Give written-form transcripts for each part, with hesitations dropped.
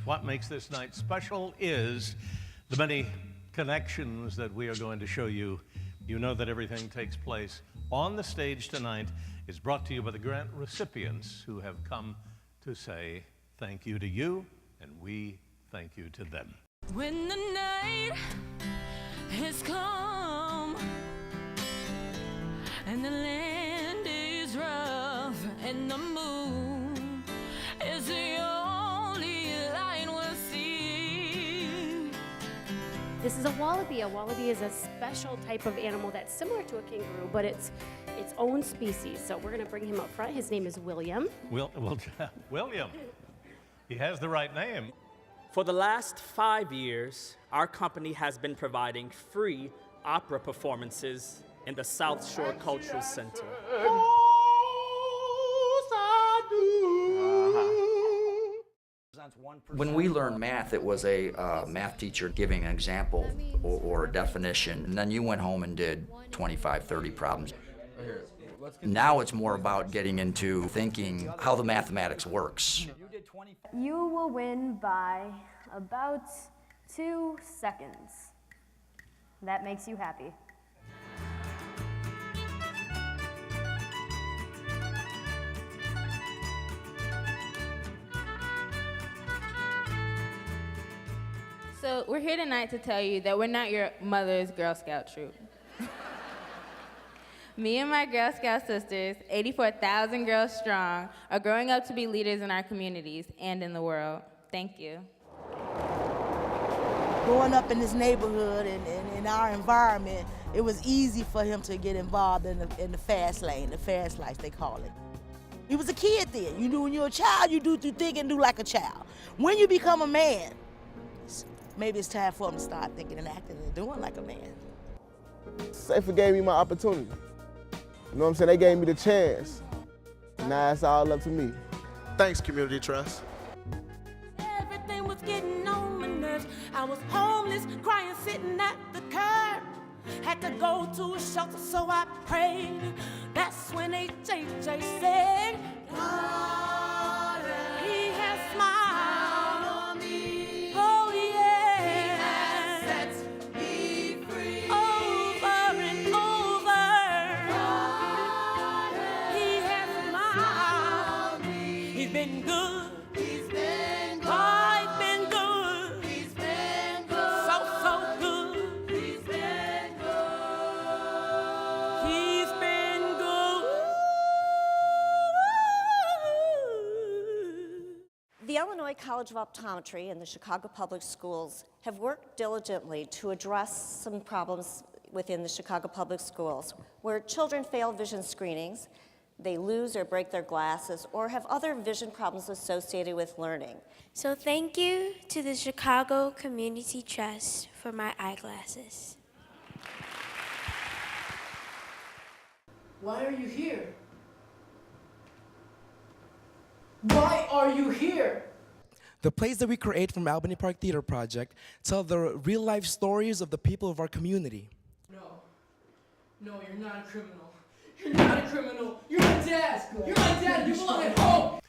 What makes this night special is the many connections that we are going to show you. You know that everything takes place on the stage tonight is brought to you by the grant recipients who have come to say thank you to you, and we thank you to them. When the night has come and the land is rough and the moon is the only light we'll see. This is a wallaby. A wallaby is a special type of animal that's similar to a kangaroo, but it's its own species. So we're going to bring him up front. His name is William. William. He has the right name. For the last 5 years, our company has been providing free opera performances in the South Shore Cultural Center. When we learned math, it was a math teacher giving an example or a definition, and then you went home and did 25, 30 problems. Now it's more about getting into thinking how the mathematics works. You will win by about 2 seconds. That makes you happy. So we're here tonight to tell you that we're not your mother's Girl Scout troop. Me and my Girl Scout sisters, 84,000 girls strong, are growing up to be leaders in our communities and in the world. Thank you. Growing up in this neighborhood and in our environment, it was easy for him to get involved in the fast lane, the fast life, they call it. He was a kid then. You knew when you're a child, you think and do like a child. When you become a man, maybe it's time for him to start thinking and acting and doing like a man. Safer gave me my opportunity. You know what I'm saying? They gave me the chance. Now it's all up to me. Thanks, Community Trust. Everything was getting on my nerves. I was homeless, crying, sitting at the curb. Had to go to a shelter, so I prayed. That's when HJJ said, God, he has smiled on me. Oh yeah, he has set me free. Over and over, God, he has smiled on me. He's been good. He's been good. Oh, he's been good. He's been good. So good. He's been good. He's been good. The Illinois College of Optometry and the Chicago Public Schools have worked diligently to address some problems within the Chicago Public Schools where children fail vision screenings, they lose or break their glasses, or have other vision problems associated with learning. So thank you to the Chicago Community Trust for my eyeglasses. Why are you here? Why are you here? The plays that we create from Albany Park Theater Project tell the real-life stories of the people of our community. No, you're not a criminal. You're not a criminal. You're my dad. You're my dad. You belong at home.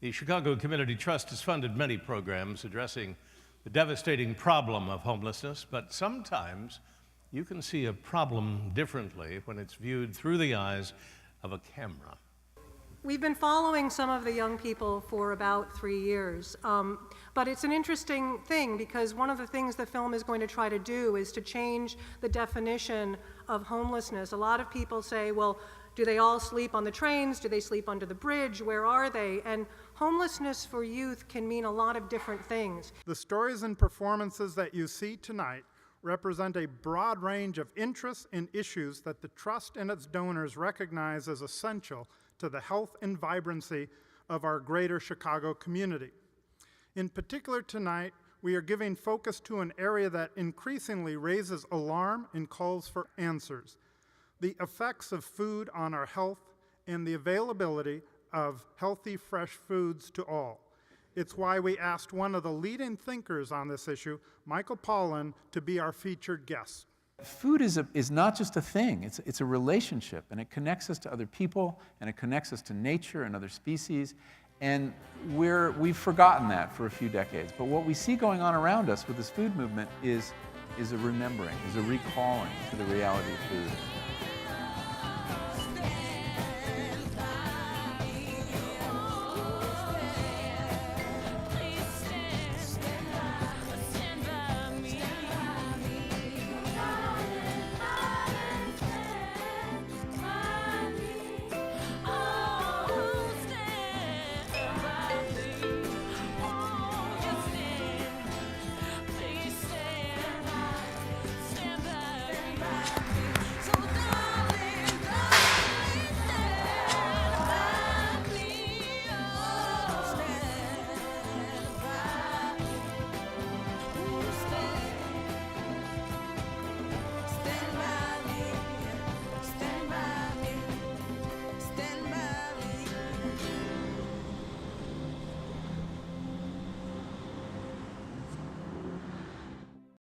The Chicago Community Trust has funded many programs addressing the devastating problem of homelessness, but sometimes you can see a problem differently when it's viewed through the eyes of a camera. We've been following some of the young people for about 3 years, but it's an interesting thing because one of the things the film is going to try to do is to change the definition of homelessness. A lot of people say, well, do they all sleep on the trains? Do they sleep under the bridge? Where are they? And homelessness for youth can mean a lot of different things. The stories and performances that you see tonight represent a broad range of interests and issues that the Trust and its donors recognize as essential to the health and vibrancy of our greater Chicago community. In particular tonight, we are giving focus to an area that increasingly raises alarm and calls for answers: the effects of food on our health and the availability of healthy, fresh foods to all. It's why we asked one of the leading thinkers on this issue, Michael Pollan, to be our featured guest. Food is not just a thing, it's a relationship, and it connects us to other people, and it connects us to nature and other species, And we've forgotten that for a few decades. But what we see going on around us with this food movement is a remembering, is a recalling to the reality of food.